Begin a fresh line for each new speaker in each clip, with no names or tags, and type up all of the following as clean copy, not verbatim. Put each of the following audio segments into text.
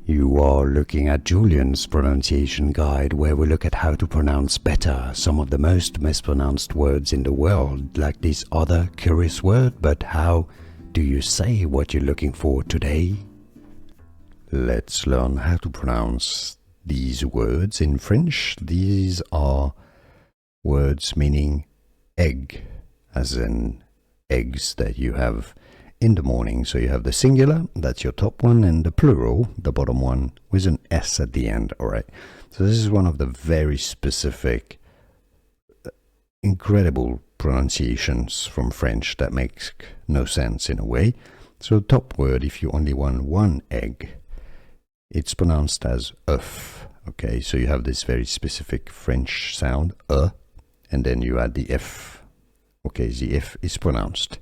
You are looking at Julian's pronunciation guide, where we look at how to pronounce better some of the most mispronounced words in the world, like this other curious word. But how do you say what you're looking for today? Let's learn how to pronounce these words in French. These are words meaning egg, as in eggs that you have in the morning. So you have the singular, that's your top one, and the plural, the bottom one, with an S at the end. All right. So this is one of the very specific, incredible pronunciations from French that makes no sense in a way. So top word, if you only want one egg, it's pronounced as oeuf. Okay, so you have this very specific French sound, and then you add the F. Okay, the F is pronounced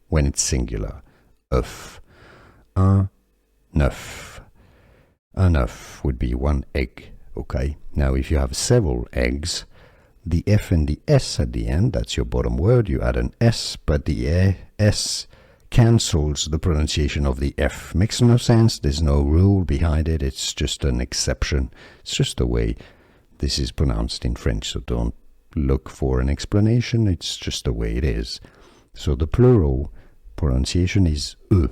when it's singular, oeuf. Un oeuf. Un oeuf would be one egg. Okay, now if you have several eggs, the F and the S at the end, that's your bottom word, you add an S, but the S cancels the pronunciation of the F. Makes no sense, there's no rule behind it, it's just an exception. It's just the way this is pronounced in French, so don't look for an explanation, it's just the way it is. So the plural pronunciation is E.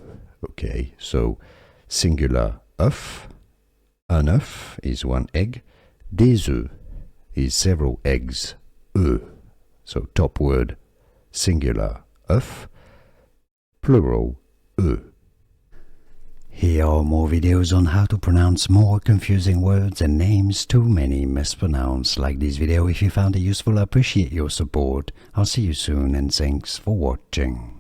Okay, so singular oeuf, un oeuf is one egg, des œufs is several eggs, E. So top word singular oeuf, plural E. Here are more videos on how to pronounce more confusing words and names too many mispronounced. Like this video if you found it useful. I appreciate your support. I'll see you soon and thanks for watching.